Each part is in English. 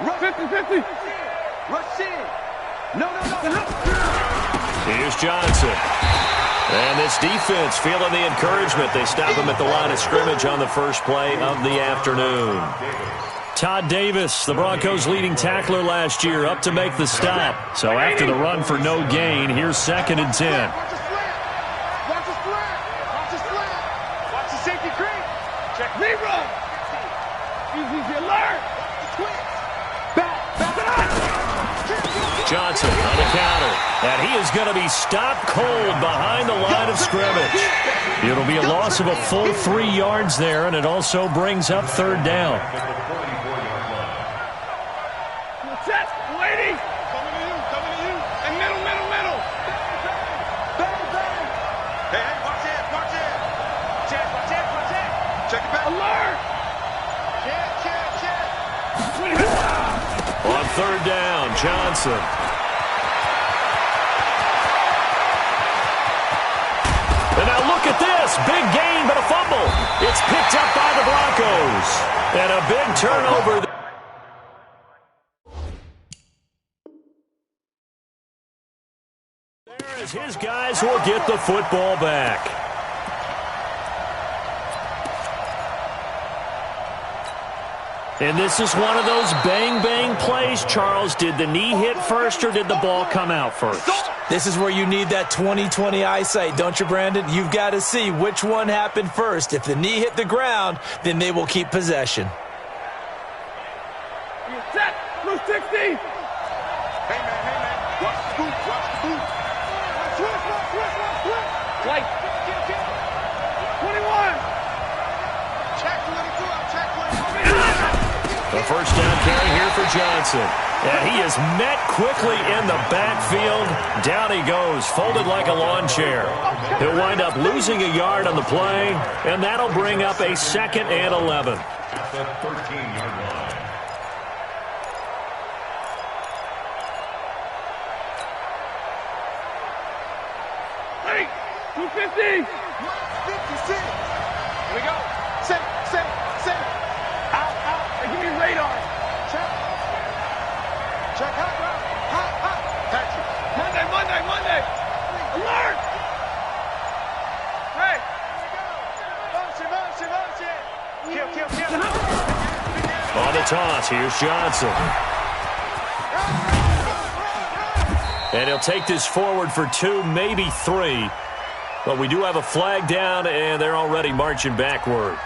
50-50. Rush in. No. Here's Johnson. And this defense feeling the encouragement. They stop him at the line of scrimmage on the first play of the afternoon. Todd Davis, the Broncos' leading tackler last year, up to make the stop. So after the run for no gain, here's 2nd and 10. Watch the slant. Watch the safety creep. Check me run. Easy alert. Back. Johnson on the counter. And he is going to be stopped cold behind the line of scrimmage. It'll be a loss of a full 3 yards there, and it also brings up 3rd down. Lady. Coming to you. And middle. Bang. Hey, watch it. Check it back. Alert. Check. On 3rd down, Johnson. And now look at this. Big gain, but a fumble. It's picked up by the Broncos. And a big turnover. There is his guys will get the football back. And this is one of those bang plays, Charles. Did the knee hit first or did the ball come out first? This is where you need that 20/20 eyesight, don't you, Brandon? You've got to see which one happened first. If the knee hit the ground, then they will keep possession. You're set. Blue 60. Hey, man. Watch the boot. Switch. Like 21. Check 22. The first down carry here for Johnson. And he is met quickly in the backfield. Down he goes, folded like a lawn chair. He'll wind up losing a yard on the play, and that'll bring up a 2nd and 11. At the 13-yard line. Hey, 250. 56. Here we go. Set. Out. Hey, give me radar. Check. Hot. Patrick. Monday. Alert. Hey. Motion. Kill. On the toss, here's Johnson. And he'll take this forward for 2, maybe 3. But we do have a flag down, and they're already marching backward.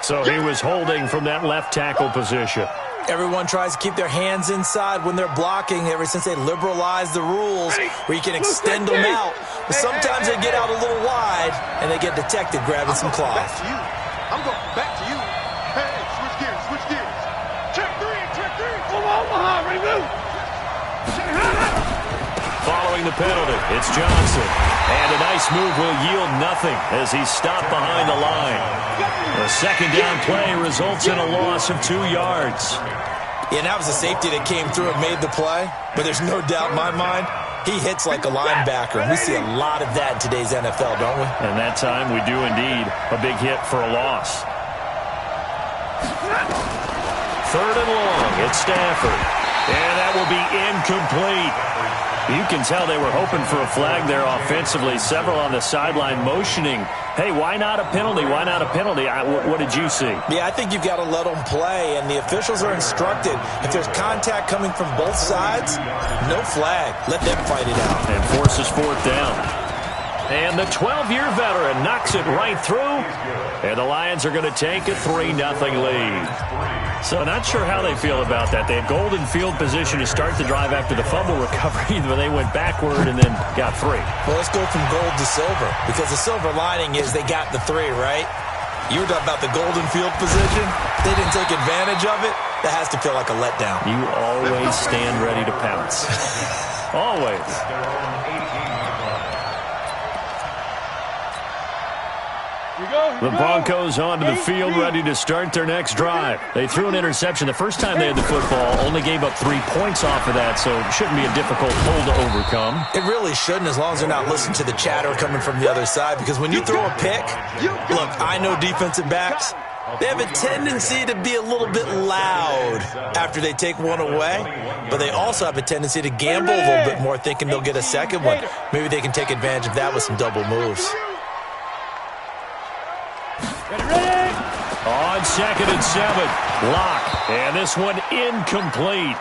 So he was holding from that left tackle position. Everyone tries to keep their hands inside when they're blocking ever since they liberalized the rules where you can extend them out. But sometimes they get out a little wide, and they get detected grabbing some cloth. I'm going back to you. Hey, switch gears. Check 3. Omaha, ready, move. Following the penalty, it's Johnson. And a nice move will yield nothing as he's stopped behind the line. The 2nd down play results in a loss of 2 yards. Yeah, that was a safety that came through and made the play. But there's no doubt in my mind, he hits like a linebacker. We see a lot of that in today's NFL, don't we? And that time we do indeed. A big hit for a loss. 3rd and long, it's Stafford. And that will be incomplete. You can tell they were hoping for a flag there offensively. Several on the sideline motioning, hey, why not a penalty? What did you see? Yeah, I think you've got to let them play, and the officials are instructed. If there's contact coming from both sides, no flag. Let them fight it out. And forces 4th down. And the 12-year veteran knocks it right through, and the Lions are going to take a 3-0 lead. So not sure how they feel about that. They had golden field position to start the drive after the fumble recovery, but they went backward and then got 3. Well, let's go from gold to silver, because the silver lining is they got the 3, right? You were talking about the golden field position. They didn't take advantage of it. That has to feel like a letdown. You always stand ready to pounce. Always. The Broncos onto the field, ready to start their next drive. They threw an interception the first time they had the football, only gave up 3 points off of that, so it shouldn't be a difficult hole to overcome. It really shouldn't, as long as they're not listening to the chatter coming from the other side, because when you throw a pick, look, I know defensive backs, They have a tendency to be a little bit loud after they take one away, but they also have a tendency to gamble a little bit more, thinking they'll get a second one. Maybe they can take advantage of that with some double moves. On 2nd and 7, Lock, and this one incomplete.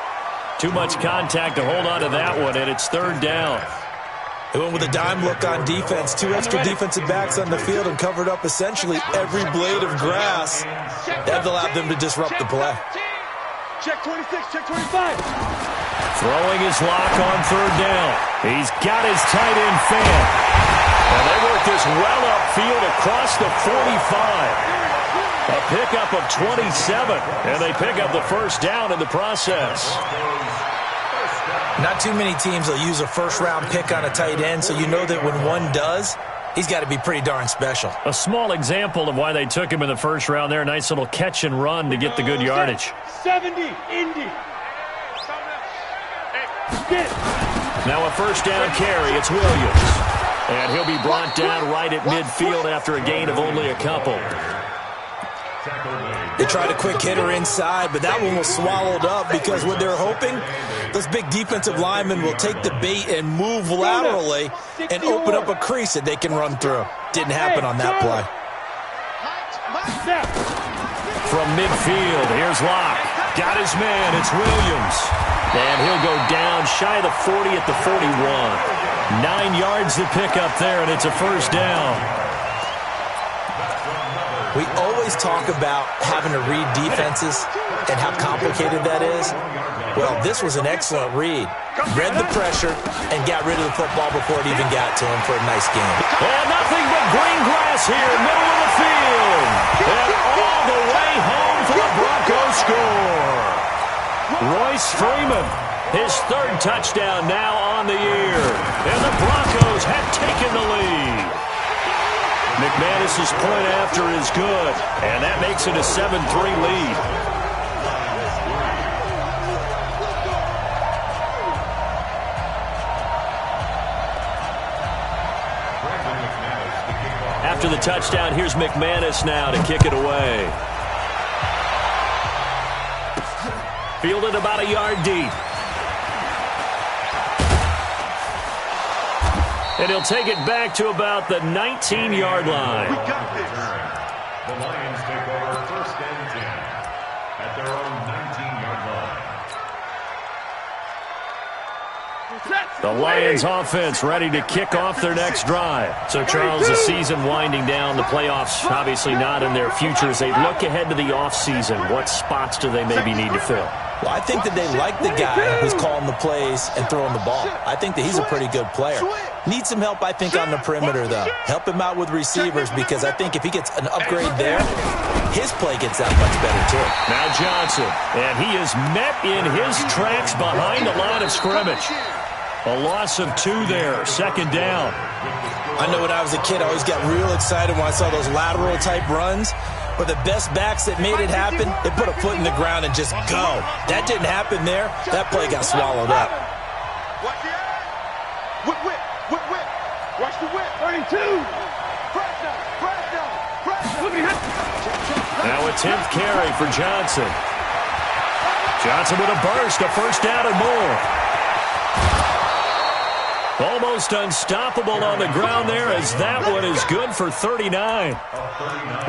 Too much contact to hold on to that one, and it's 3rd down. They went with a dime look on defense. 2 extra defensive backs on the field and covered up essentially every blade of grass. That allowed them to disrupt the play. Check 26, check 25. Throwing his Lock on 3rd down. He's got his tight end fan. And they work this well upfield across the 45. A pickup of 27, and they pick up the 1st down in the process. Not too many teams will use a first-round pick on a tight end, so you know that when one does, he's got to be pretty darn special. A small example of why they took him in the 1st round there. Nice little catch and run to get the good yardage. 70, Indy. Now a 1st down carry. It's Williams. And he'll be brought down right at midfield after a gain of only a couple. They tried a quick hitter inside, but that one was swallowed up because what they're hoping, those big defensive linemen will take the bait and move laterally and open up a crease that they can run through. Didn't happen on that play. From midfield, here's Locke. Got his man, it's Williams. And he'll go down shy of the 40 at the 41. 9 yards to pick up there, and it's a 1st down. We always talk about having to read defenses and how complicated that is. Well, this was an excellent read. Read the pressure and got rid of the football before it even got to him for a nice game. And nothing but green grass here, middle of the field. And all the way home for the Broncos score. Royce Freeman, his 3rd touchdown now on the year. And the Broncos have taken the lead. McManus's point after is good, and that makes it a 7-3 lead. After the touchdown, here's McManus now to kick it away. Fielded about a yard deep. And he'll take it back to about the 19-yard line. We got this. The Lions take over 1st and 10 at their own 19-yard line. The Lions offense ready to kick off their next drive. So, Charles, the season winding down, the playoffs obviously not in their future. As they look ahead to the offseason, what spots do they maybe need to fill? Well, I think that they like the guy who's calling the plays and throwing the ball. I think that he's a pretty good player. Needs some help, I think, on the perimeter, though. Help him out with receivers, because I think if he gets an upgrade there, his play gets that much better, too. Now Johnson, and he is met in his tracks behind the line of scrimmage. A loss of 2 there, 2nd down. I know when I was a kid, I always got real excited when I saw those lateral-type runs. But the best backs that made it happen, they put a foot in the ground and just go. That didn't happen there. That play got swallowed up. Watch the whip, whip, whip, whip. Watch the whip. 32. Press down, press down, press down. Look at him. Now a 10th carry for Johnson. Johnson with a burst, a 1st down and more. Almost unstoppable on the ground there, as that one is good for 39.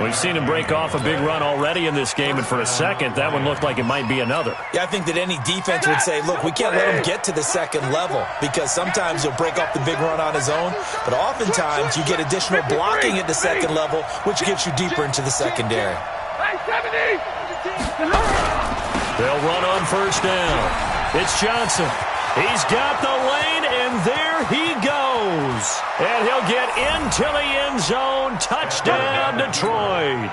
We've seen him break off a big run already in this game, and for a second, that one looked like it might be another. Yeah, I think that any defense would say, look, we can't let him get to the 2nd level, because sometimes he'll break off the big run on his own, but oftentimes you get additional blocking at the 2nd level, which gets you deeper into the secondary. They'll run on 1st down. It's Johnson. He's got the lane, and there he goes. And he'll get into the end zone. Touchdown, Detroit.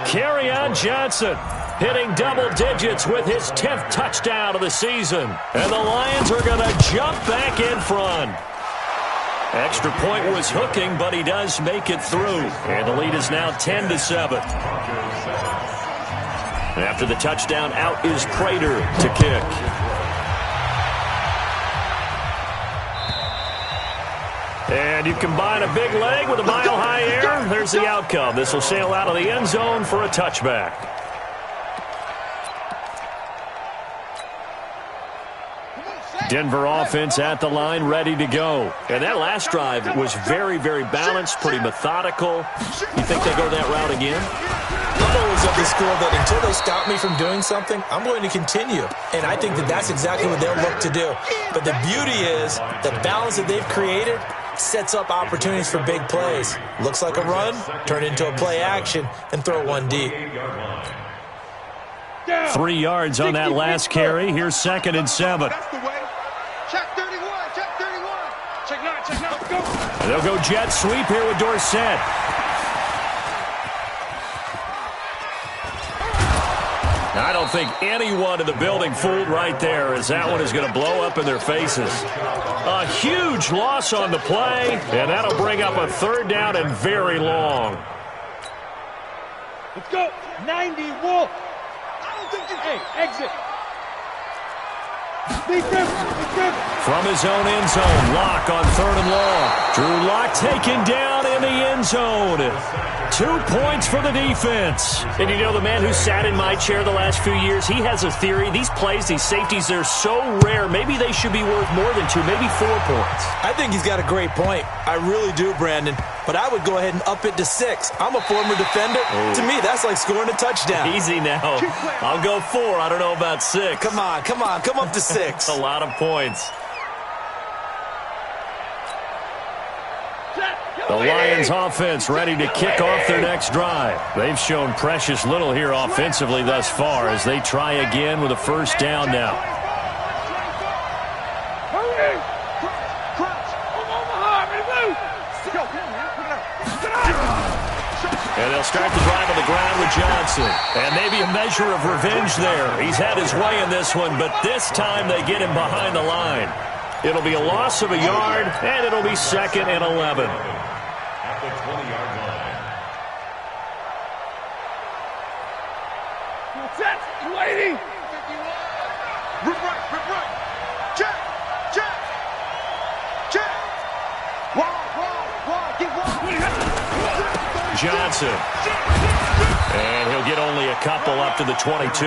Kerryon Johnson hitting double digits with his 10th touchdown of the season. And the Lions are going to jump back in front. Extra point was hooking, but he does make it through. And the lead is now 10-7. After the touchdown, out is Prater to kick. And you combine a big leg with a mile-high air, there's the outcome. This will sail out of the end zone for a touchback. Denver offense at the line, ready to go. And that last drive was very, very balanced, pretty methodical. You think they go that route again? I'm always of the school that until they stop me from doing something, I'm going to continue. And I think that that's exactly what they'll look to do. But the beauty is the balance that they've created sets up opportunities for big plays. Looks like a run, turn into a play action, and throw one deep. 3 yards on that last carry. Here's 2nd and 7. Check 31, check 31. Check 9, let's go. They'll go jet sweep here with Dorsett. I don't think anyone in the building fooled right there, as that one is going to blow up in their faces. A huge loss on the play, and that'll bring up a 3rd down and very long. Let's go. 90, Wolf. Hey, exit. From his own end zone, Locke on 3rd and long. Drew Locke taken down in the end zone. 2 points for the defense. And you know, the man who sat in my chair the last few years, he has a theory. These plays, these safeties, they're so rare. Maybe they should be worth more than 2, maybe 4 points. I think he's got a great point. I really do, Brandon. But I would go ahead and up it to 6. I'm a former defender. Oh. To me, that's like scoring a touchdown. Easy now. I'll go 4. I don't know about 6. Come on. Come up to 6. A lot of points. The Lions offense ready to kick off their next drive. They've shown precious little here offensively thus far as they try again with a 1st down now. And they'll start the drive on the ground with Johnson. And maybe a measure of revenge there. He's had his way in this one, but this time they get him behind the line. It'll be a loss of a yard, and it'll be 2nd and 11. At the 20-yard line. Set, waiting. Rip right. Check. Johnson. And he'll get only a couple up to the 22.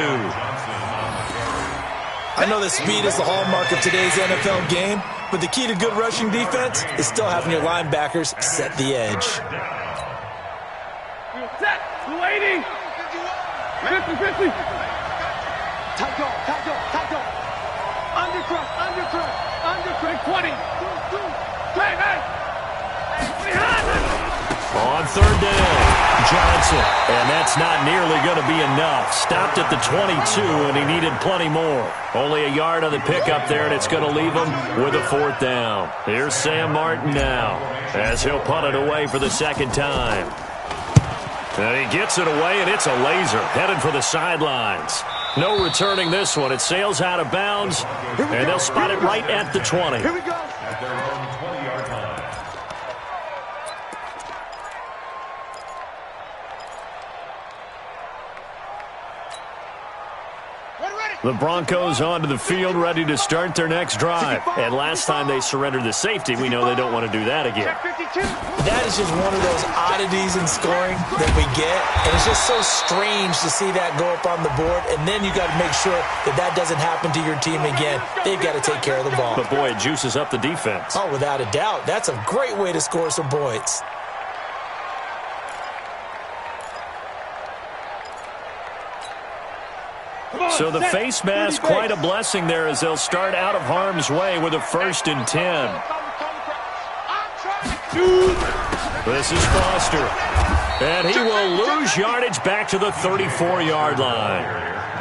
I know that speed is the hallmark of today's NFL game, but the key to good rushing defense is still having your linebackers set the edge. Set, waiting. 50. Tight go. Undercrush. 20. Hey. On 3rd down, Johnson. And that's not nearly going to be enough. Stopped at the 22, and he needed plenty more. Only a yard on the pickup there, and it's going to leave him with a 4th down. Here's Sam Martin now, as he'll punt it away for the 2nd time. And he gets it away, and it's a laser, headed for the sidelines. No returning this one. It sails out of bounds, and they'll spot it right at the 20. Here we go. At their own 20-yard line. The Broncos onto the field, ready to start their next drive. And last time they surrendered the safety, we know they don't want to do that again. That is just one of those oddities in scoring that we get. And it's just so strange to see that go up on the board. And then you got to make sure that that doesn't happen to your team again. They've got to take care of the ball. But, boy, it juices up the defense. Oh, without a doubt. That's a great way to score some points. So the face mask, quite a blessing there as they'll start out of harm's way with a 1st and 10. This is Foster. And he will lose yardage back to the 34-yard line.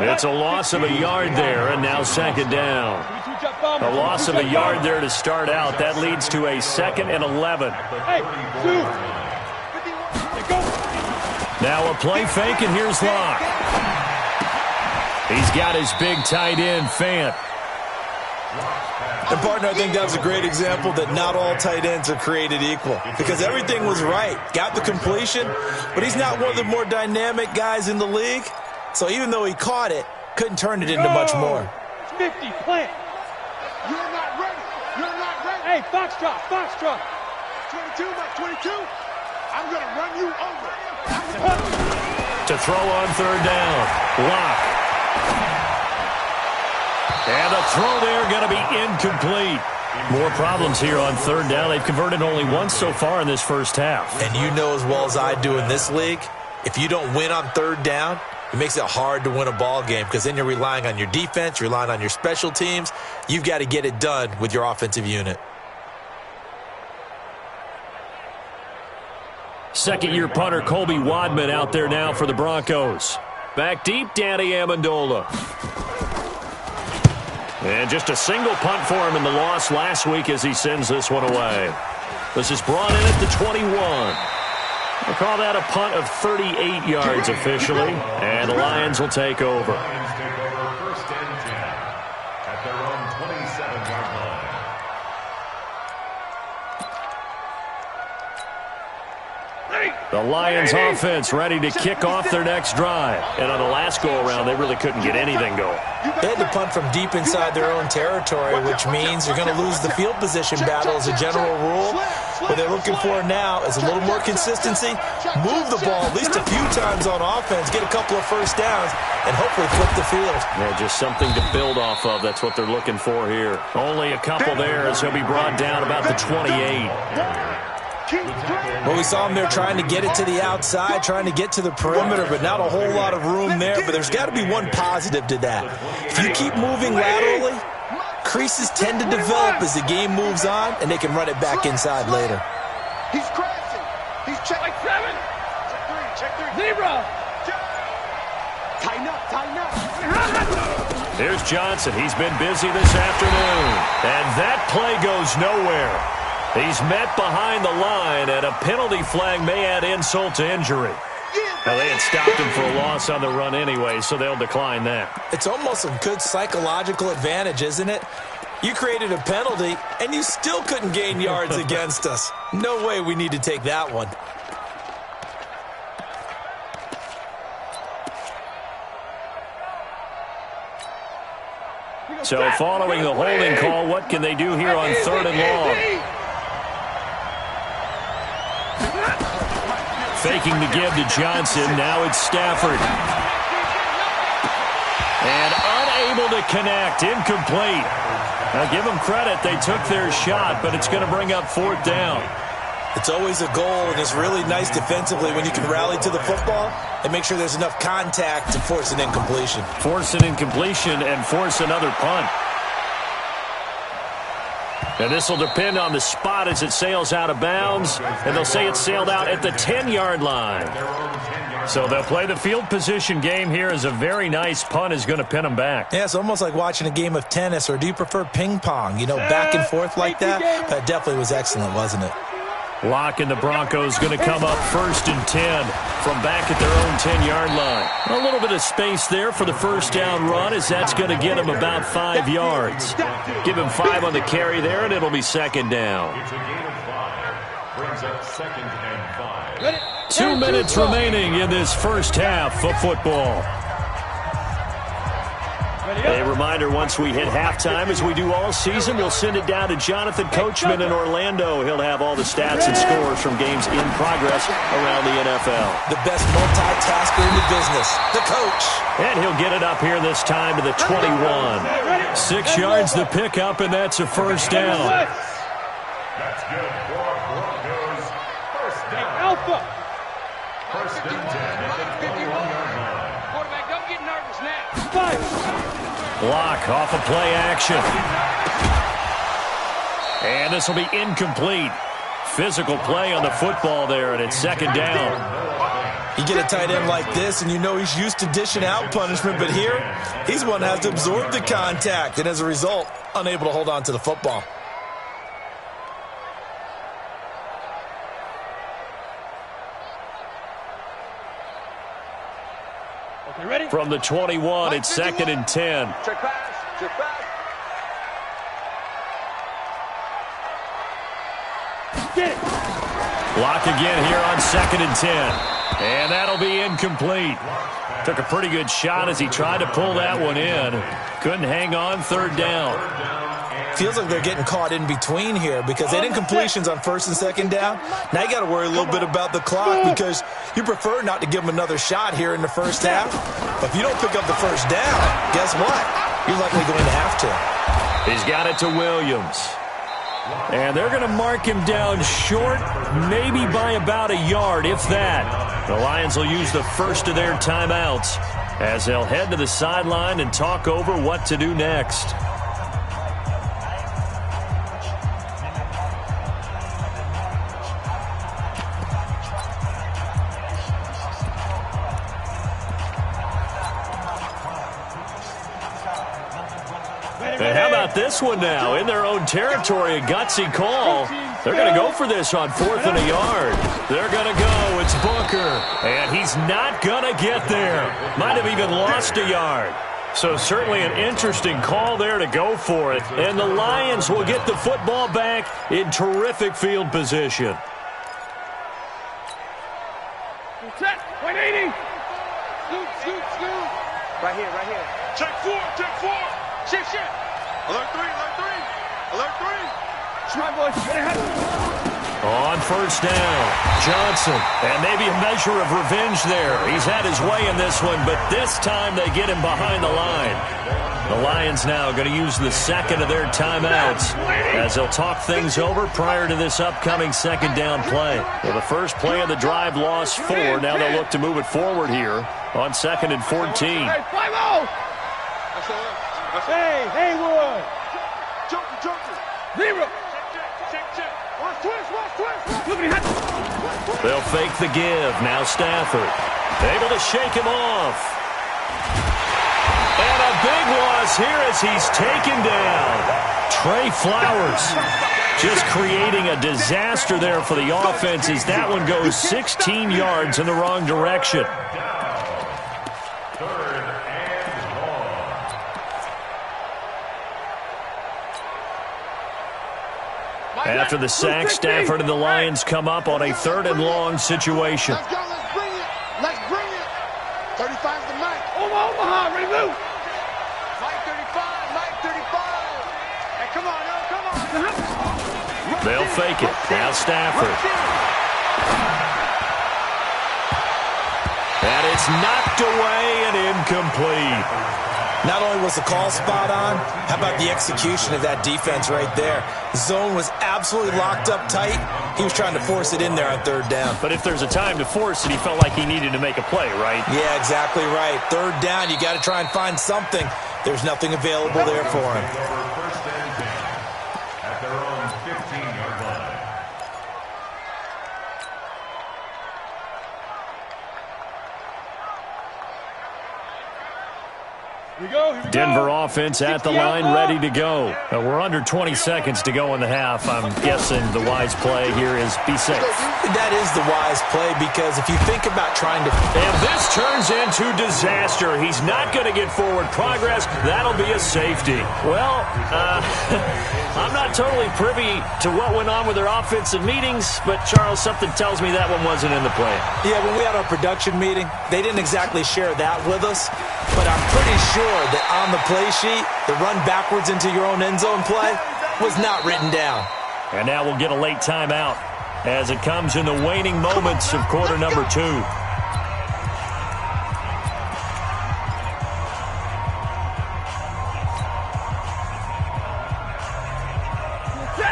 It's a loss of a yard there, and now 2nd down. A loss of a yard there to start out. That leads to a 2nd and 11. Now a play fake, and here's Locke. He's got his big tight end, Fant. And, partner, I think that was a great example that not all tight ends are created equal because everything was right. Got the completion, but he's not one of the more dynamic guys in the league. So even though he caught it, couldn't turn it into much more. 50, plant. You're not ready. Hey, Foxtrot. 22, Mike 22. I'm going to run you over. To throw on third down. Lock. And the throw there going to be incomplete. More problems here on third down. They've converted only once so far in this first half. And you know as well as I do in this league, if you don't win on third down, it makes it hard to win a ball game because then you're relying on your defense, you're relying on your special teams. You've got to get it done with your offensive unit. Second-year punter Colby Wadman out there now for the Broncos. Back deep, Danny Amendola. And just a single punt for him in the loss last week as he sends this one away. This is brought in at the 21. We'll call that a punt of 38 yards officially, and the Lions will take over. Lions take over first and 10 at their own 27-yard line. The Lions offense ready to kick off their next drive. And on the last go-around, they really couldn't get anything going. They had to punt from deep inside their own territory, which means you're going to lose the field position battle as a general rule. What they're looking for now is a little more consistency, move the ball at least a few times on offense, get a couple of first downs, and hopefully flip the field. Yeah, just something to build off of. That's what they're looking for here. Only a couple there as he'll be brought down about the 28. Well, we saw him there trying to get it to the outside, trying to get to the perimeter, but not a whole lot of room there. But there's got to be one positive to that. If you keep moving laterally, creases tend to develop as the game moves on, and they can run it back inside later. He's crashing. He's check. Like 7. Check 3. Zebra. Tighten up. Tighten up. Here's Johnson. He's been busy this afternoon. And that play goes nowhere. He's met behind the line, and a penalty flag may add insult to injury. Now, they had stopped him for a loss on the run anyway, so they'll decline that. It's almost a good psychological advantage, isn't it? You created a penalty, and you still couldn't gain yards against us. No way we need to take that one. So following the holding call, what can they do here on third and long? Faking the give to Johnson. Now it's Stafford. And unable to connect. Incomplete. Now give them credit. They took their shot, but it's going to bring up fourth down. It's always a goal, and it's really nice defensively when you can rally to the football and make sure there's enough contact to force an incompletion. Force an incompletion and force another punt. And this will depend on the spot as it sails out of bounds. And they'll say it sailed out at the 10-yard line. So they'll play the field position game here as a very nice punt is going to pin them back. Yeah, it's almost like watching a game of tennis, or do you prefer ping pong? You know, back and forth like that? That definitely was excellent, wasn't it? Lock and the Broncos going to come up first and 10 from back at their own 10-yard line. A little bit of space there for the first down run as that's going to get him about 5 yards. Give him 5 on the carry there, and it'll be second down. It's a gain of 5. Brings up second and 5. 2 minutes remaining in this first half of football. A reminder, once we hit halftime, as we do all season, we'll send it down to Jonathan Coachman in Orlando. He'll have all the stats and scores from games in progress around the NFL. The best multitasker in the business, the coach. And he'll get it up here this time to the 21. 6 yards the pickup, and that's a first down. That's good for Broncos. First down. Alpha. First and 10 at the 21-yard line. Quarterback, don't get nervous now. 5. Block off of play action. And this will be incomplete. Physical play on the football there, and it's second down. You get a tight end like this, and you know he's used to dishing out punishment, but here, he's the one that has to absorb the contact, and as a result, unable to hold on to the football. From the 21, it's second and 10. Check pass. Check pass. Get it. Block again here on second and 10. And that'll be incomplete. Took a pretty good shot as he tried to pull that one in. Couldn't hang on, third down. Feels like they're getting caught in between here because they didn't completions on first and second down. Now you got to worry a little bit about the clock because you prefer not to give them another shot here in the first half. But if you don't pick up the first down, guess what? You're likely going to have to. He's got it to Williams. And they're going to mark him down short, maybe by about a yard, if that. The Lions will use the first of their timeouts as they'll head to the sideline and talk over what to do next. And how about this one now? In their own territory, a gutsy call. They're going to go for this on 4th and a yard. They're going to go. It's Booker. And he's not going to get there. Might have even lost a yard. So certainly an interesting call there to go for it. And the Lions will get the football back in terrific field position. Set. 180. Scoot. Right here. Check 4. Shift. Alert 3. Try, boys. On first down, Johnson. And maybe a measure of revenge there. He's had his way in this one, but this time they get him behind the line. The Lions now going to use the second of their timeouts as they'll talk things over prior to this upcoming second down play. Well, the first play of the drive lost 4. Now they'll look to move it forward here on 2nd and 14. Hey, 5-0. Hey, Wood. Joker. 0. Check. Watch twist. They'll fake the give. Now Stafford. Able to shake him off. And a big loss here as he's taken down. Trey Flowers just creating a disaster there for the offense as that one goes 16 yards in the wrong direction. After the sack, Stafford and the Lions come up on a 3rd and long situation. Let's go. Let's bring it. 35's the Mike. Omaha, ready to move. Mike 35. Hey, come on. They'll fake it. Now Stafford. And it's knocked away and incomplete. Not only was the call spot on, how about the execution of that defense right there? The zone was absolutely locked up tight. He was trying to force it in there on 3rd down. But if there's a time to force it, he felt like he needed to make a play, right? Yeah, exactly right. 3rd down, you got to try and find something. There's nothing available there for him. First and 10 at their own 15-yard line. Here we go. Denver offense at the line, ready to go. We're under 20 seconds to go in the half. I'm guessing the wise play here is be safe. That is the wise play because if you think about trying to... And this turns into disaster. He's not going to get forward progress. That'll be a safety. Well, I'm not totally privy to what went on with their offensive meetings, but Charles, something tells me that one wasn't in the play. Yeah, when we had our production meeting, they didn't exactly share that with us, but I'm pretty sure that on the play sheet, the run backwards into your own end zone play was not written down. And now we'll get a late timeout as it comes in the waning moments of quarter number 2.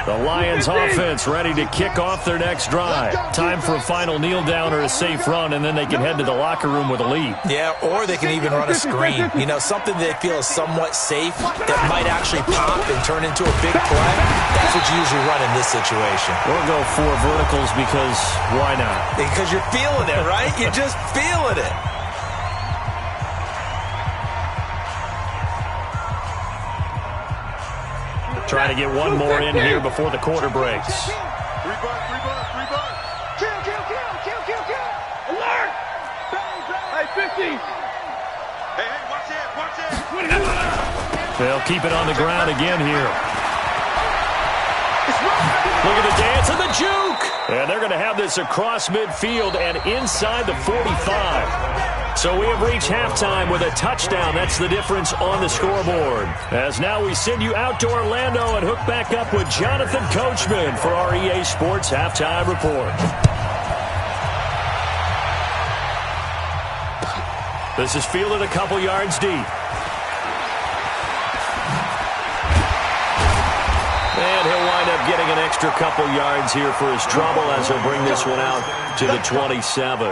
The Lions offense ready to kick off their next drive. Time for a final kneel down or a safe run, and then they can head to the locker room with a lead. Yeah, or they can even run a screen. You know, something they feel is somewhat safe that might actually pop and turn into a big play. That's what you usually run in this situation. Or go 4 verticals because why not? Because you're feeling it, right? You're just feeling it. Trying to get one more in here before the quarter breaks. 3 bars. Kill. Alert! Hey, 50. Hey, watch it. They'll keep it on the ground again here. Look at the dance and the juke. And they're going to have this across midfield and inside the 45. So we have reached halftime with a touchdown. That's the difference on the scoreboard. As now we send you out to Orlando and hook back up with Jonathan Coachman for our EA Sports Halftime Report. This is fielded a couple yards deep. And he'll wind up getting an extra couple yards here for his trouble as he'll bring this one out to the 27.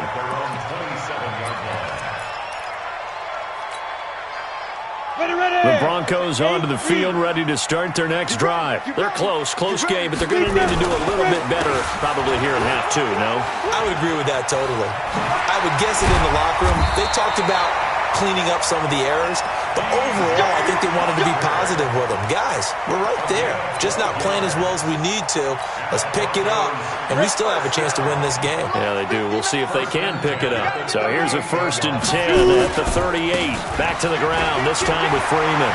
The Broncos onto the field, ready to start their next drive. They're close game, but they're going to need to do a little bit better probably here in half two, no? I would agree with that totally. I would guess it in the locker room. They talked about cleaning up some of the errors, but overall, I think they wanted to be positive with them. Guys, we're right there. Just not playing as well as we need to. Let's pick it up, and we still have a chance to win this game. Yeah, they do. We'll see if they can pick it up. So here's a 1st and 10 at the 38. Back to the ground, this time with Freeman.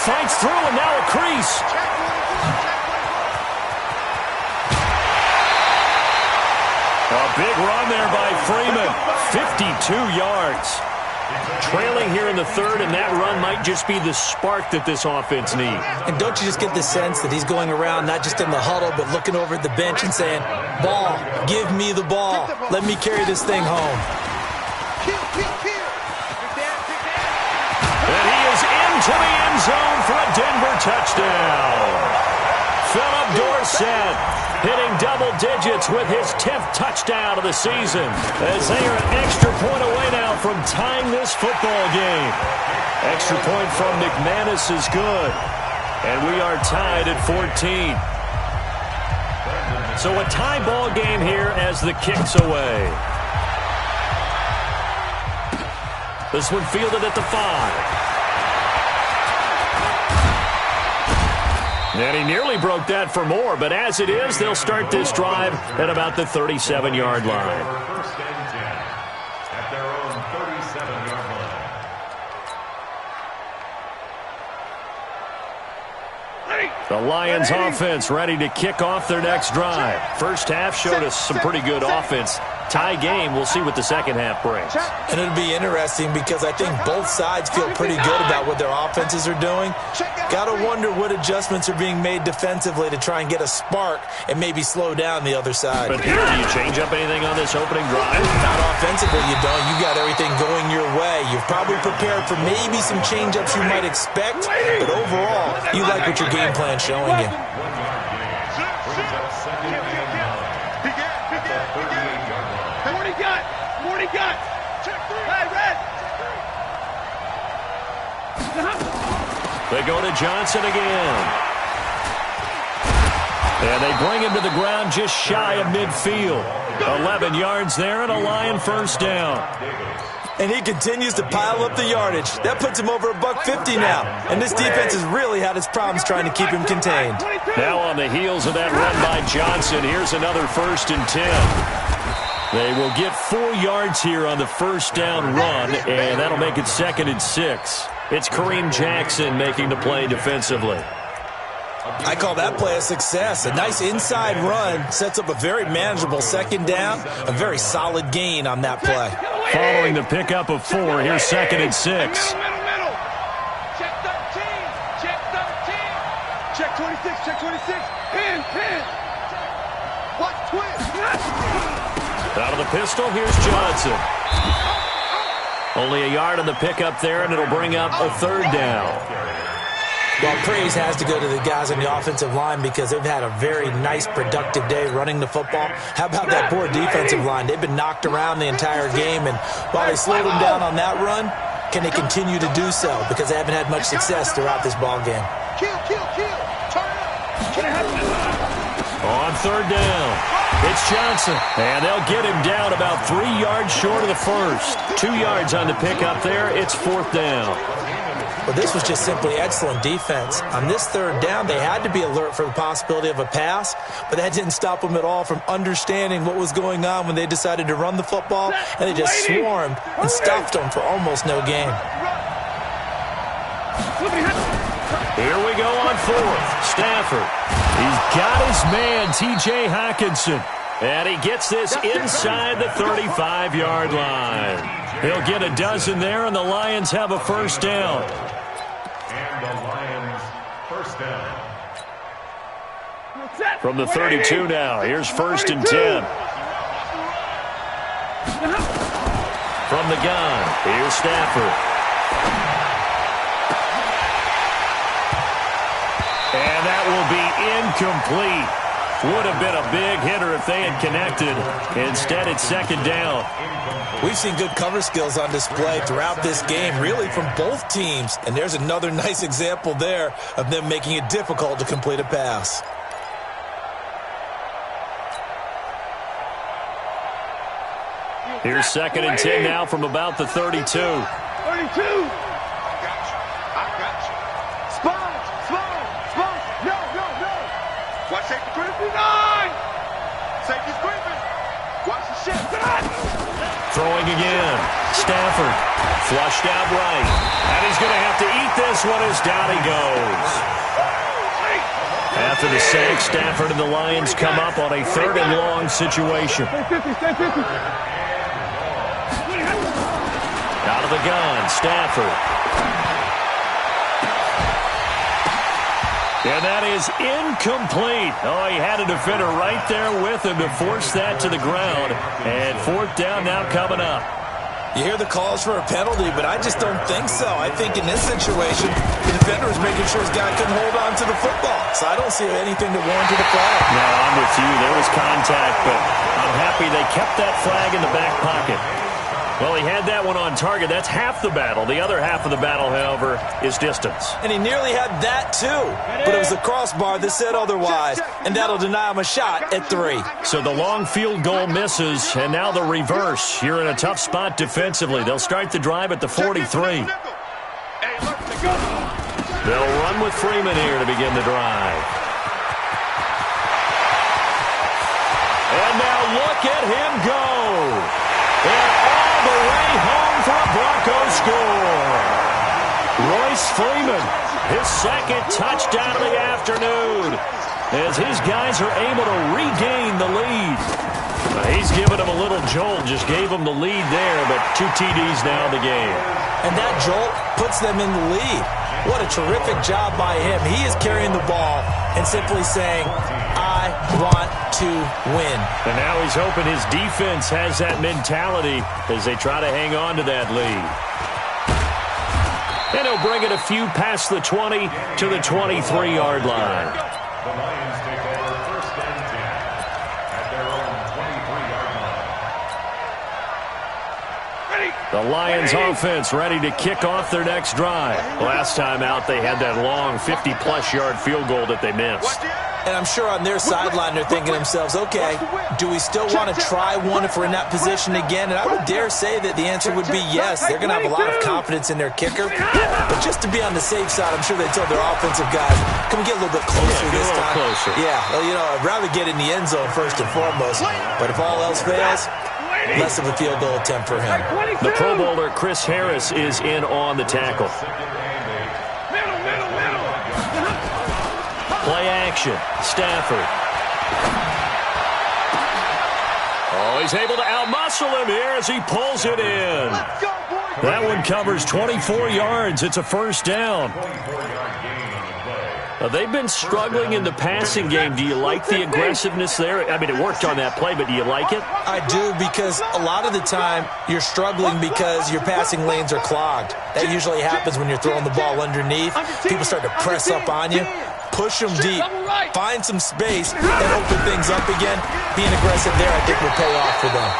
Fights through, and now a crease. A big run there by Freeman. 52 yards. Trailing here in the third, and that run might just be the spark that this offense needs. And don't you just get the sense that he's going around not just in the huddle, but looking over at the bench and saying, ball, give me the ball. Let me carry this thing home. And he is into the end zone for a Denver touchdown. Philip Dorsett hitting double digits with his 10th touchdown of the season, as they are an extra point away now from tying this football game. Extra point from McManus is good, and we are tied at 14. So a tie ball game here as the kick's away. This one fielded at the 5. And he nearly broke that for more, but as it is, they'll start this drive at about the 37-yard line. 1st and 10 at their own 37-yard line. The Lions offense ready to kick off their next drive. First half showed us some pretty good offense. Tie game, we'll see what the second half brings. And it'll be interesting because I think both sides feel pretty good about what their offenses are doing. Got to wonder what adjustments are being made defensively to try and get a spark and maybe slow down the other side. But here, do you change up anything on this opening drive? Not offensively, you don't. You got everything going your way. You've probably prepared for maybe some change-ups you might expect, but overall, you like what your game plan's showing you. 1 yard gain. Brings up 2nd and 9 at the 38-yard line. What do you got? Check 3. Hey, red. They go to Johnson again. And they bring him to the ground just shy of midfield. 11 yards there and a Lion first down. And he continues to pile up the yardage. That puts him over $150 now. And this defense has really had its problems trying to keep him contained. Now on the heels of that run by Johnson, here's another 1st and 10. They will get 4 yards here on the first down run, and that'll make it 2nd and 6. It's Kareem Jackson making the play defensively. I call that play a success. A nice inside run sets up a very manageable 2nd down, a very solid gain on that play. Following the pickup of 4, here's 2nd and 6. Middle. Check 13. Check 13. Check 26. Check 26. Pin. Watch twist. Out of the pistol, here's Johnson. Only a yard on the pickup there, and it'll bring up a 3rd down. Well, praise has to go to the guys on the offensive line because they've had a very nice, productive day running the football. How about that poor defensive line? They've been knocked around the entire game, and while they slowed them down on that run, can they continue to do so? Because they haven't had much success throughout this ball game. Kill. Turn up. On 3rd down. It's Johnson, and they'll get him down about 3 yards short of the first. 2 yards on the pickup there. It's 4th down. Well, this was just simply excellent defense. On this 3rd down, they had to be alert for the possibility of a pass, but that didn't stop them at all from understanding what was going on when they decided to run the football, and they just swarmed and stuffed them for almost no gain. Here we go on 4th. Stafford. He's got his man, T.J. Hockenson. And he gets this inside the 35-yard line. He'll get a dozen there, and the Lions have a first down. And the Lions first down. From the 32 now, here's 1st and 10. From the gun, here's Stafford. And that will be incomplete. Would have been a big hitter if they had connected. Instead, it's 2nd down. We've seen good cover skills on display throughout this game, really from both teams. And there's another nice example there of them making it difficult to complete a pass. Here's 2nd and 10 now from about the 32. 32. I got you. Sponge. No. Watch safety creeping. 9. Safety's creeping. Watch the shit. Throwing again. Stafford. Flushed out right. And he's going to have to eat this one as down he goes. After the sack, Stafford and the Lions come up on a 3rd and long situation. Out of the gun, Stafford. And that is incomplete. Oh, he had a defender right there with him to force that to the ground. And 4th down now coming up. You hear the calls for a penalty, but I just don't think so. I think in this situation, the defender was making sure his guy couldn't hold on to the football. So I don't see anything to warrant a flag. No, I'm with you. There was contact, but I'm happy they kept that flag in the back pocket. Well, he had that one on target. That's half the battle. The other half of the battle, however, is distance. And he nearly had that, too. But it was the crossbar that said otherwise, and that'll deny him a shot at 3. So the long field goal misses, and now the reverse. You're in a tough spot defensively. They'll start the drive at the 43. They'll run with Freeman here to begin the drive. And now look at him go. And all the way home for a Broncos score. Royce Freeman, his 2nd touchdown of the afternoon, as his guys are able to regain the lead. He's given them a little jolt, just gave them the lead there, but 2 TDs now in the game. And that jolt puts them in the lead. What a terrific job by him. He is carrying the ball and simply saying, I want to win. And now he's hoping his defense has that mentality as they try to hang on to that lead. And he'll bring it a few past the 20 to the 23-yard line. The Lions take over 1st and 10 at their own 23-yard line. The Lions offense ready to kick off their next drive. Last time out, they had that long 50-plus yard field goal that they missed. And I'm sure on their sideline they're thinking to themselves, okay, do we still want to try one if we're in that position again? And I would dare say that the answer would be yes. They're going to have a lot of confidence in their kicker. But just to be on the safe side, I'm sure they told their offensive guys, can we get a little bit closer this time? Closer. Yeah, well, I'd rather get in the end zone first and foremost. But if all else fails, less of a field goal attempt for him. The Pro Bowler Chris Harris is in on the tackle. Play action. Stafford. Oh, he's able to outmuscle him here as he pulls it in. That one covers 24 yards. It's a 1st down. They've been struggling in the passing game. Do you like the aggressiveness there? I mean, it worked on that play, but do you like it? I do, because a lot of the time you're struggling because your passing lanes are clogged. That usually happens when you're throwing the ball underneath. People start to press up on you. Push them deep. Find some space and open things up again. Being aggressive there, I think, will pay off for them.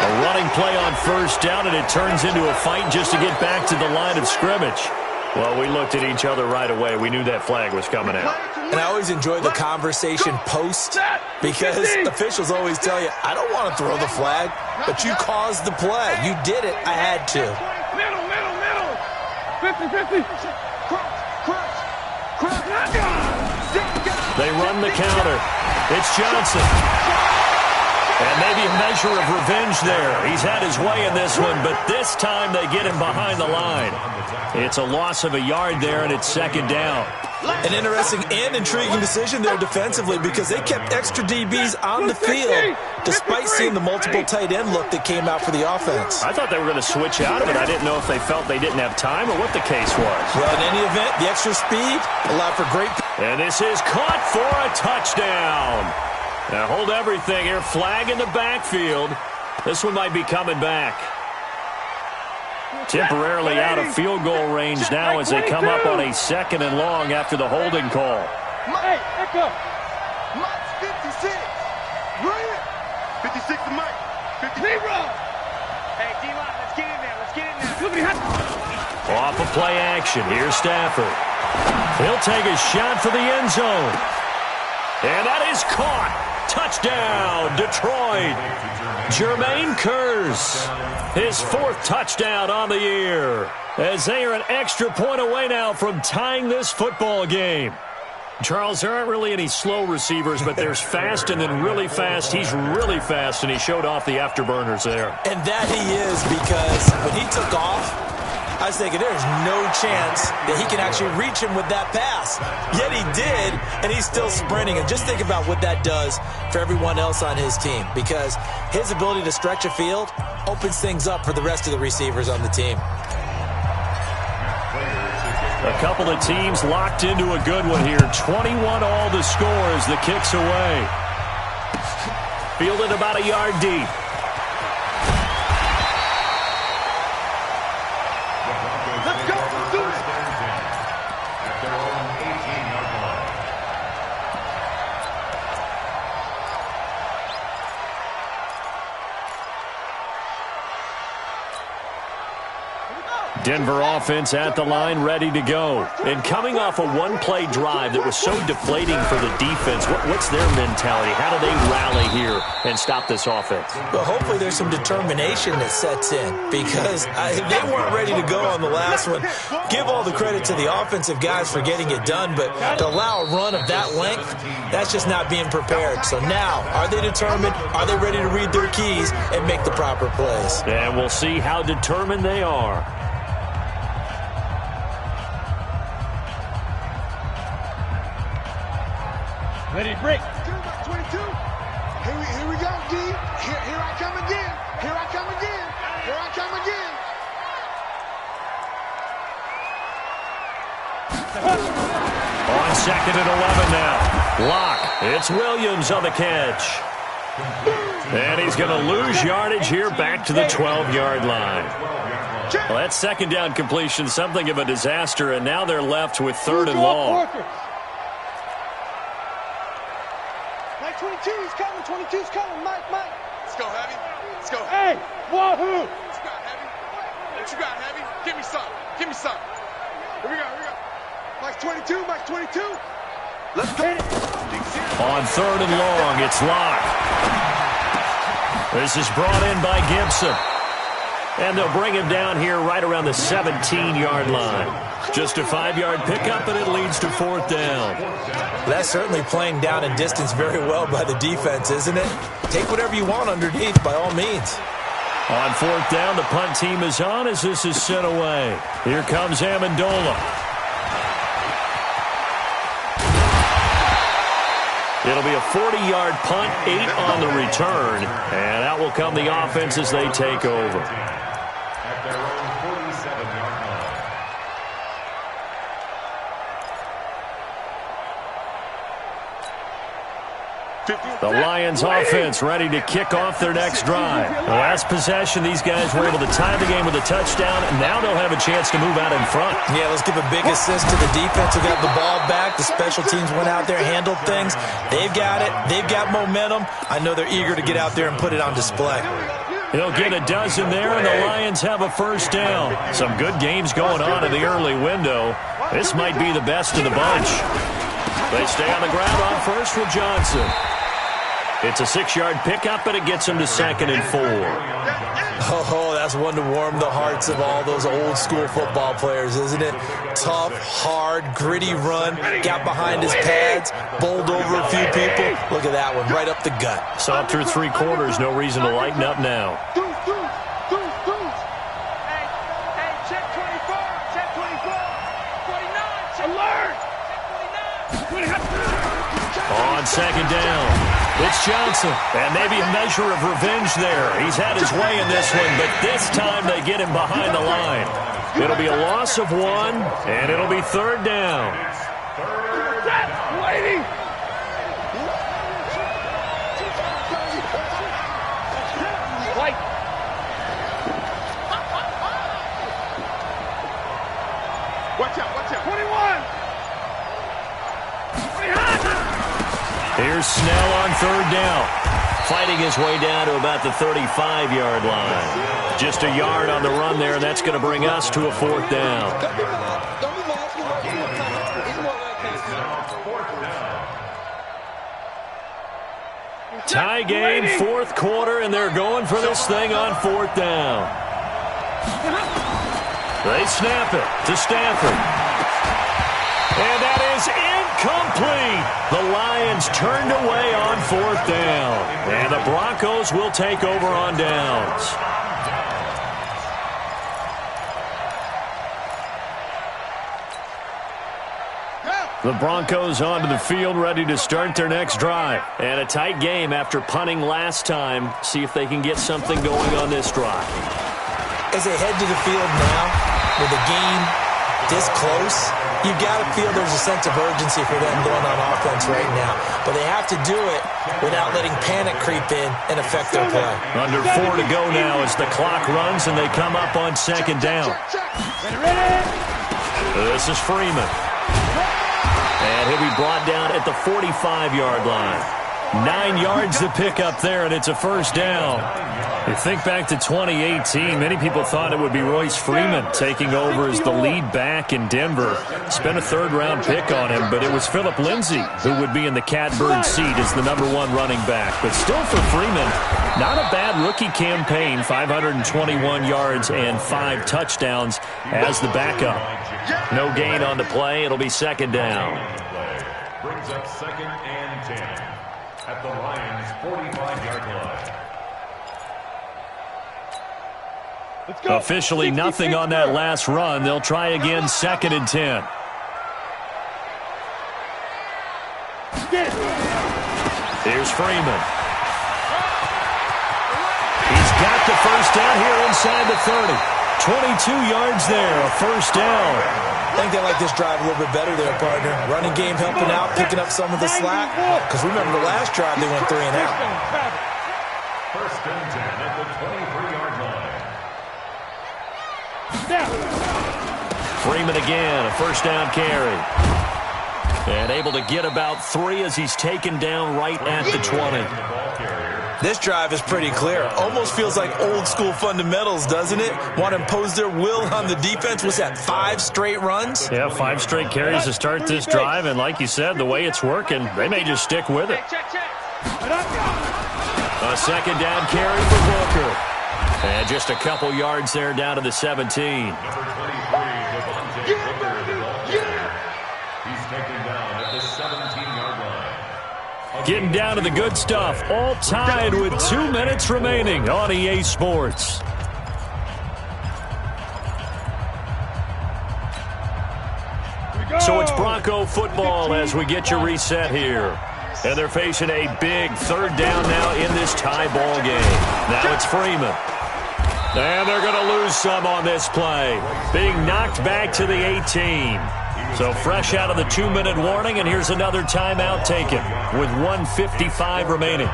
A running play on 1st down, and it turns into a fight just to get back to the line of scrimmage. Well, we looked at each other right away. We knew that flag was coming out. And I always enjoy the conversation post, because officials always tell you, I don't want to throw the flag, but you caused the play. You did it. I had to. Middle. 50. They run the counter. It's Johnson. And maybe a measure of revenge there. He's had his way in this one, but this time they get him behind the line. It's a loss of a yard there, and it's 2nd down. An interesting and intriguing decision there defensively because they kept extra DBs on the field despite seeing the multiple tight end look that came out for the offense. I thought they were going to switch out of it. I didn't know if they felt they didn't have time or what the case was. Well, in any event, the extra speed allowed for great... And this is caught for a touchdown. Now hold everything here. Flag in the backfield. This one might be coming back. Temporarily out of field goal range now as they come up on a 2nd and long after the holding call. Hey, Echo. Mike's 56. Brilliant. 56 to Mike. 50. Hey, D-line, let's get in there. Let's get in there. Off of play action. Here's Stafford. He'll take a shot for the end zone. And that is caught. Touchdown, Detroit. Jermaine Kearse, his 4th touchdown on the year, as they are an extra point away now from tying this football game. Charles, there aren't really any slow receivers, but there's fast and then really fast. He's really fast, and he showed off the afterburners there. And that he is, because when he took off, I was thinking there's no chance that he can actually reach him with that pass. Yet he did, and he's still sprinting. And just think about what that does for everyone else on his team, because his ability to stretch a field opens things up for the rest of the receivers on the team. A couple of teams locked into a good one here. 21 all the score as the kick's away. Fielded about a yard deep. Denver offense at the line, ready to go. And coming off a one-play drive that was so deflating for the defense, what's their mentality? How do they rally here and stop this offense? Well, hopefully there's some determination that sets in, because they weren't ready to go on the last one. Give all the credit to the offensive guys for getting it done, but to allow a run of that length, that's just not being prepared. So now, are they determined? Are they ready to read their keys and make the proper plays? And we'll see how determined they are. Ready to break. 22. Here we go, D. Here I come again. Here I come again. Here I come again. On 2nd and 11 now. Lock. It's Williams on the catch. And he's going to lose yardage here back to the 12-yard line. Well, that 2nd down completion, something of a disaster, and now they're left with 3rd and long. 22's coming. 22's coming. Mike. Let's go, Heavy. Let's go. Hey, wahoo. What you got, Heavy? What you got, Heavy? Give me some. Give me some. Here we go. Mike's 22. Let's go. On 3rd and long, it's Locke. This is brought in by Gibson. And they'll bring him down here right around the 17-yard line. Just a 5-yard pickup, and it leads to 4th down. That's certainly playing down in distance very well by the defense, isn't it? Take whatever you want underneath, by all means. On 4th down, the punt team is on as this is sent away. Here comes Amendola. It'll be a 40-yard punt, 8 on the return, and out will come the offense as they take over. At their own 47-yard line. The Lions offense ready to kick off their next drive. The last possession, these guys were able to tie the game with a touchdown, and now they'll have a chance to move out in front. Yeah, let's give a big assist to the defense who got the ball back. The special teams went out there, handled things. They've got it. They've got momentum. I know they're eager to get out there and put it on display. He'll get a dozen there, and the Lions have a 1st down. Some good games going on in the early window. This might be the best of the bunch. They stay on the ground on 1st with Johnson. It's a 6-yard pickup, and it gets them to 2nd and 4. Oh, that's one to warm the hearts of all those old-school football players, isn't it? Tough, hard, gritty run, got behind his pads, bowled over a few people. Look at that one, right up the gut. So through 3 quarters, no reason to lighten up now. Hey, check 24. Check 24. 49. Check alert. on second down. It's Johnson, and maybe a measure of revenge there. He's had his way in this one, but this time they get him behind the line. It'll be a loss of 1, and it'll be third down. Waiting. Watch out, watch out. 21. Here's Snell on third down. Fighting his way down to about the 35-yard line. Just a yard on the run there, and that's going to bring us to a fourth down. Tie game, fourth quarter, and they're going for this thing on fourth down. They snap it to Stafford. And that is incomplete. The Lions turned away on fourth down. And the Broncos will take over on downs. The Broncos onto the field, ready to start their next drive. And a tight game after punting last time. See if they can get something going on this drive. As they head to the field now, with the game this close, you've got to feel there's a sense of urgency for them going on offense right now. But they have to do it without letting panic creep in and affect their play. Under 4 to go now as the clock runs and they come up on second down. This is Freeman. And he'll be brought down at the 45-yard line. 9 yards to pick up there, and it's a first down. You think back to 2018, many people thought it would be Royce Freeman taking over as the lead back in Denver. Spent a third-round pick on him, but it was Phillip Lindsay who would be in the catbird seat as the #1 running back. But still for Freeman, not a bad rookie campaign, 521 yards and 5 touchdowns as the backup. No gain on the play. It'll be second down. Brings up second and 10 at the Lions' 45-yard line. Officially nothing on that last run. They'll try again, second and 10. Here's Freeman. He's got the first down here inside the 30. 22 yards there, a first down. I think they like this drive a little bit better there, partner. Running game helping out, picking up some of the slack. Because remember the last drive, they went 3 and out. First and 10 at the 23-yard line. Freeman again, a first down carry. And able to get about 3 as he's taken down right at the 20. This drive is pretty clear. Almost feels like old school fundamentals, doesn't it? Want to impose their will on the defense. Was that 5 straight runs? Yeah, 5 straight carries to start this drive. And like you said, the way it's working, they may just stick with it. A second down carry for Booker. And just a couple yards there down to the 17. Number 23, Devontae Booker, the ball carrier. He's taken down at the 17-yard line. Getting down to the good stuff. All tied with 2 minutes remaining on EA Sports. So it's Bronco football as we get you reset here. And they're facing a big third down now in this tie ball game. Now it's Freeman. And they're going to lose some on this play. Being knocked back to the 18. So fresh out of the 2-minute warning, and here's another timeout taken with 1:55 remaining.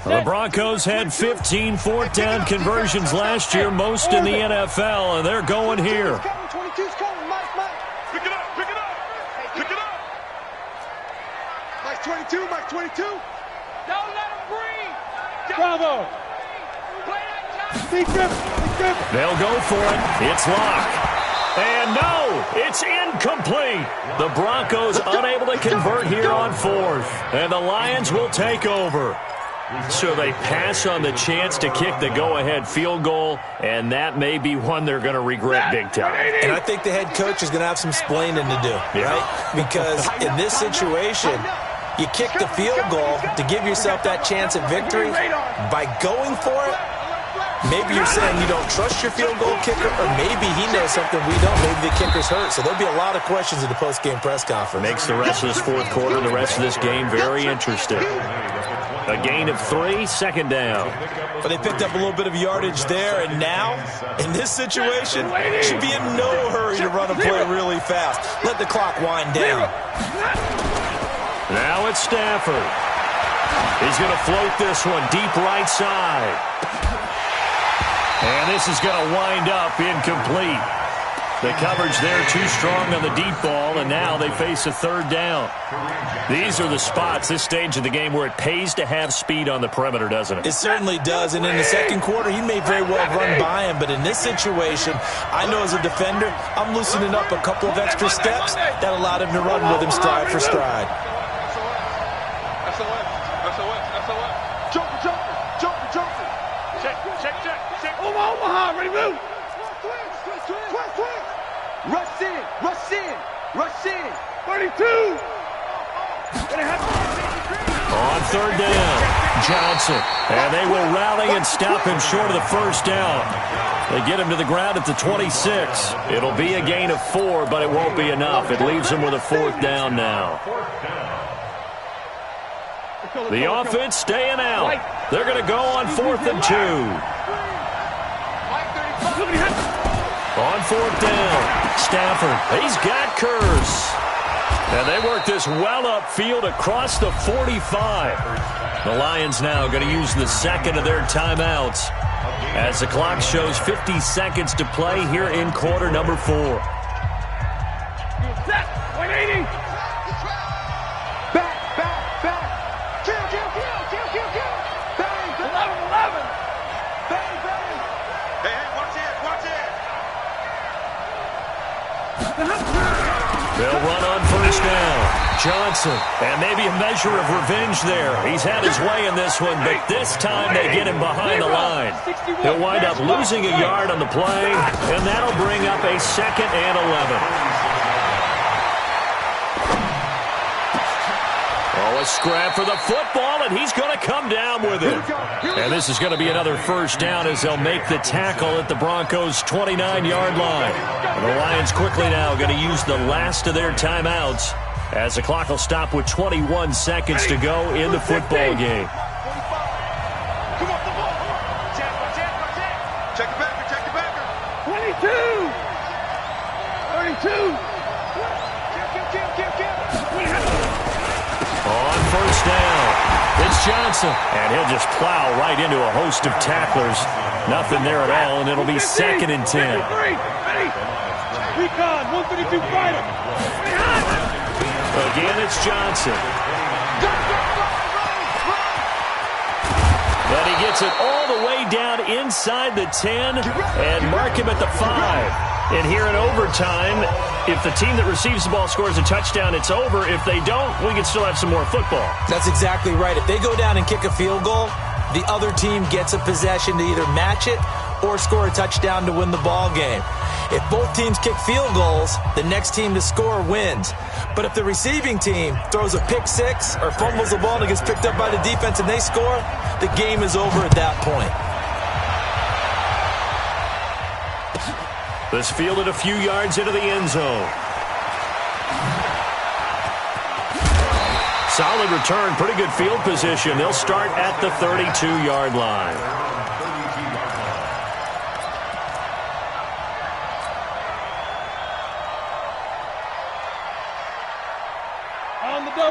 The Broncos had 15 fourth down conversions last year, most in the NFL, and they're going here. 22's coming, Mike. Pick it up. Mike 22, Mike 22. Don't let him breathe. Bravo. Play that Big grip. They'll go for it. It's locked. And no, it's incomplete. The Broncos unable to convert here on fourth, and the Lions will take over. So they pass on the chance to kick the go-ahead field goal, and that may be one they're going to regret big time. And I think the head coach is going to have some splaining to do, right? Because in this situation, you kick the field goal to give yourself that chance at victory. By going for it, maybe you're saying you don't trust your field goal kicker, or maybe he knows something we don't. Maybe the kicker's hurt. So there'll be a lot of questions in the post-game press conference. Makes the rest of this fourth quarter, the rest of this game very interesting. A gain of 3, second down. But they picked up a little bit of yardage there, and now, in this situation, should be in no hurry to run a play really fast. Let the clock wind down. Now it's Stafford. He's going to float this one deep right side. And this is going to wind up incomplete. The coverage there too strong on the deep ball, and now they face a third down. These are the spots, this stage of the game, where it pays to have speed on the perimeter, doesn't it? It certainly does, and in the second quarter, he may very well run by him, but in this situation, I know as a defender, I'm loosening up a couple of extra steps that allowed him to run with him stride for stride. Omaha, ready, move. Rush in, rush in, rush in. 32. On third down, Johnson. And they will rally and stop him short of the first down. They get him to the ground at the 26. It'll be a gain of 4, but it won't be enough. It leaves him with a fourth down now. The offense staying out. They're going to go on 4th and 2. On 4th down, Stafford, he's got Kurz. And they work this well upfield across the 45. The Lions now going to use the second of their timeouts as the clock shows 50 seconds to play here in quarter number 4. Set, 180. Back. Kill. Bang, 11. Bang. Hey, watch it. They'll run on first down. Johnson, and maybe a measure of revenge there. He's had his way in this one, but this time they get him behind the line. He'll wind up losing a yard on the play, and that'll bring up a 2nd and 11. Oh, a scrap for the football, and he's going to come down with it. And this is going to be another first down as they'll make the tackle at the Broncos' 29-yard line. And the Lions quickly now going to use the last of their timeouts as the clock will stop with 21 seconds to go in the football game. Check the backer. 22. 32. On first down, it's Johnson, and he'll just plow right into a host of tacklers. Nothing there at all, and it'll be 2nd and 10. Recon, 132 fighter. Again, it's Johnson. But he gets it all the way down inside the 10 and mark him at the 5. And here in overtime, if the team that receives the ball scores a touchdown, it's over. If they don't, we can still have some more football. That's exactly right. If they go down and kick a field goal, the other team gets a possession to either match it or score a touchdown to win the ball game. If both teams kick field goals, the next team to score wins. But if the receiving team throws a pick six or fumbles the ball and it gets picked up by the defense and they score, the game is over at that point. This fielded a few yards into the end zone. Solid return, pretty good field position. They'll start at the 32-yard line.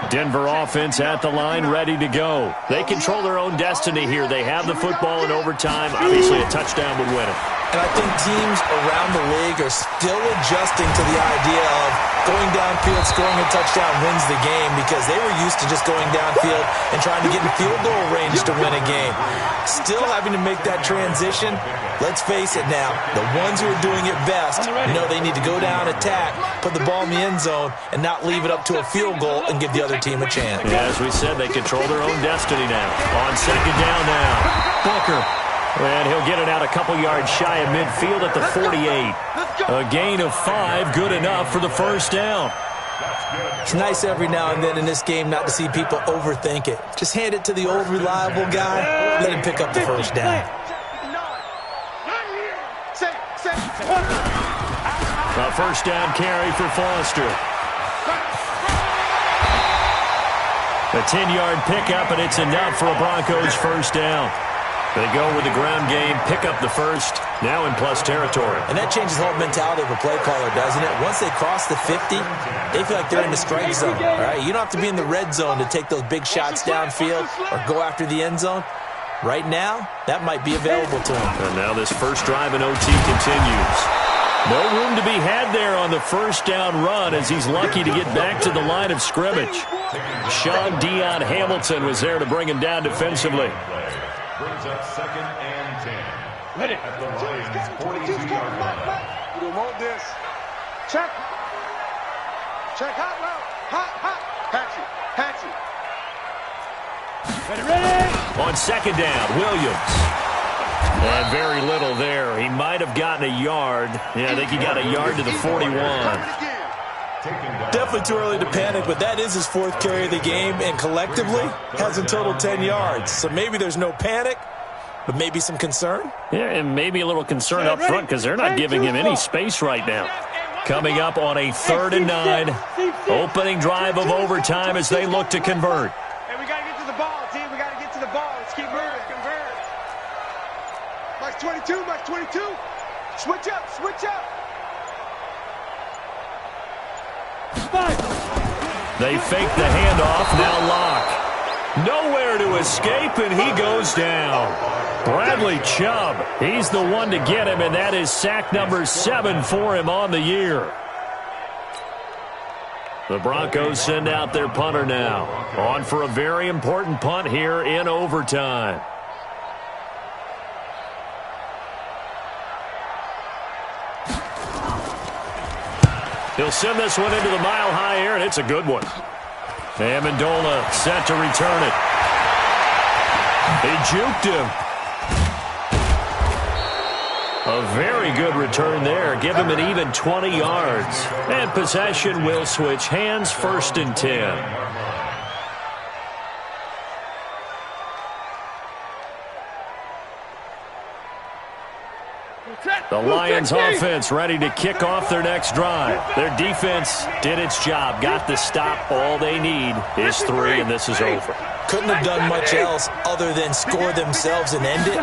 Denver offense at the line, ready to go. They control their own destiny here. They have the football in overtime. Obviously, a touchdown would win it. And I think teams around the league are still adjusting to the idea of going downfield, scoring a touchdown wins the game, because they were used to just going downfield and trying to get in field goal range to win a game. Still having to make that transition. Let's face it now, the ones who are doing it best know they need to go down, attack, put the ball in the end zone, and not leave it up to a field goal and give the other team a chance. Yeah, as we said, they control their own destiny now. On second down now, Booker. And he'll get it out a couple yards shy of midfield at the 48. A gain of 5, good enough for the first down. It's nice every now and then in this game not to see people overthink it. Just hand it to the old reliable guy, let him pick up the first down. A first down carry for Foster. A 10-yard pickup, and it's enough for a Broncos first down. They go with the ground game, pick up the first, now in plus territory. And that changes the whole mentality of a play caller, doesn't it? Once they cross the 50, they feel like they're in the strike zone. All right? You don't have to be in the red zone to take those big shots downfield or go after the end zone. Right now, that might be available to them. And now this first drive in OT continues. No room to be had there on the first down run, as he's lucky to get back to the line of scrimmage. Sean Dion Hamilton was there to bring him down defensively. Brings up 2nd and 10. Ready. At the Lions' 42-yard line. We don't want this. Check. Check. Hot route. Hot. Patchy. Ready. On second down, Williams. And very little there. He might have gotten a yard. Yeah, I think he got a yard to the 41. Definitely too early to panic, but that is his 4th carry of the game, and collectively has in total 10 yards. So maybe there's no panic, but maybe some concern. Yeah, and maybe a little concern up front because they're not giving him any space right now. Coming up on a 3rd and 9. Opening drive of overtime as they look to convert. Hey, we got to get to the ball, team. We got to get to the ball. Let's keep moving. Convert. Max 22. Switch up. They fake the handoff, now Locke. Nowhere to escape, and he goes down. Bradley Chubb, he's the one to get him, and that is sack number 7 for him on the year. The Broncos send out their punter now. On for a very important punt here in overtime. He'll send this one into the mile-high air, and it's a good one. Amendola set to return it. He juked him. A very good return there. Give him an even 20 yards. And possession will switch hands, 1st and 10. The Lions offense ready to kick off their next drive. Their defense did its job, got the stop. All they need is 3, and this is over. Couldn't have done much else other than score themselves and end it,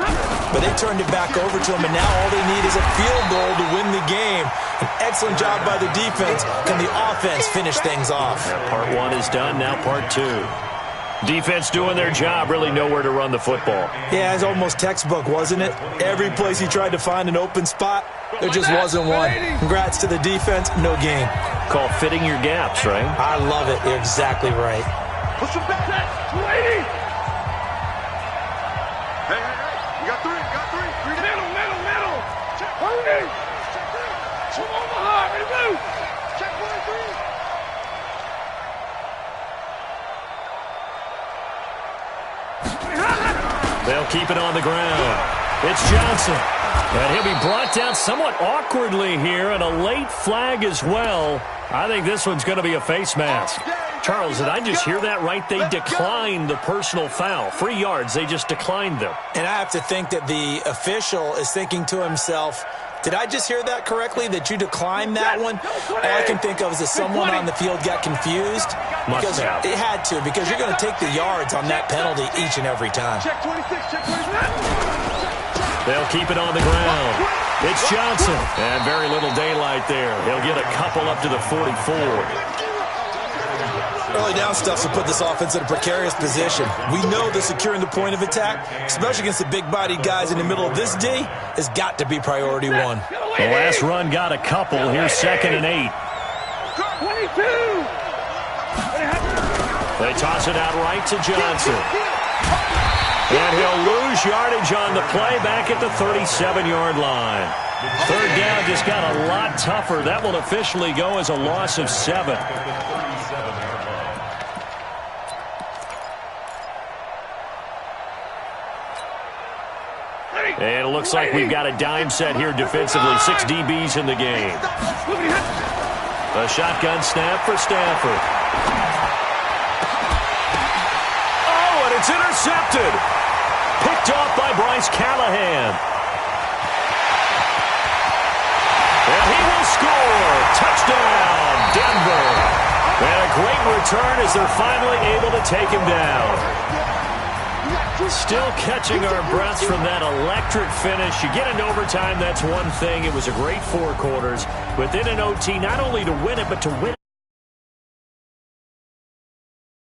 but they turned it back over to them, and now all they need is a field goal to win the game. An excellent job by the defense. Can the offense finish things off? Now part 1 is done, now part 2. Defense doing their job, really nowhere to run the football. Yeah, it's almost textbook, wasn't it? Every place he tried to find an open spot, there just wasn't one. Congrats to the defense, no gain. Called fitting your gaps, right? I love it. You're exactly right. Push him back. 280. Hey. You got 3. Middle. Check. Hurry. Check 3. Two Omaha. Ready to move. Check 1 3. They'll keep it on the ground. It's Johnson. And he'll be brought down somewhat awkwardly here, and a late flag as well. I think this one's going to be a face mask. Charles, did I just hear that right? They declined the personal foul. 3 yards, they just declined them. And I have to think that the official is thinking to himself, did I just hear that correctly, that you declined that one? All I can think of is that someone on the field got confused. Because it had to, because you're going to take the yards on that penalty each and every time. Check 26. They'll keep it on the ground. It's Johnson. And very little daylight there. He'll get a couple up to the 44. Early down stuff to put this offense in a precarious position. We know that securing the point of attack, especially against the big-bodied guys in the middle of this D, has got to be priority one. The last run got a couple. Here's 2nd and 8. 22. They toss it out right to Johnson. And he'll lose yardage on the play back at the 37-yard line. 3rd down just got a lot tougher. That will officially go as a loss of 7. And it looks like we've got a dime set here defensively. 6 DBs in the game. A shotgun snap for Stafford. Oh, and it's intercepted. Picked off by Bryce Callahan. And he will score. Touchdown, Denver. And a great return as they're finally able to take him down. Still catching our breaths from that electric finish. You get into overtime, that's one thing. It was a great 4 quarters. But then in OT, not only to win it, but to win it.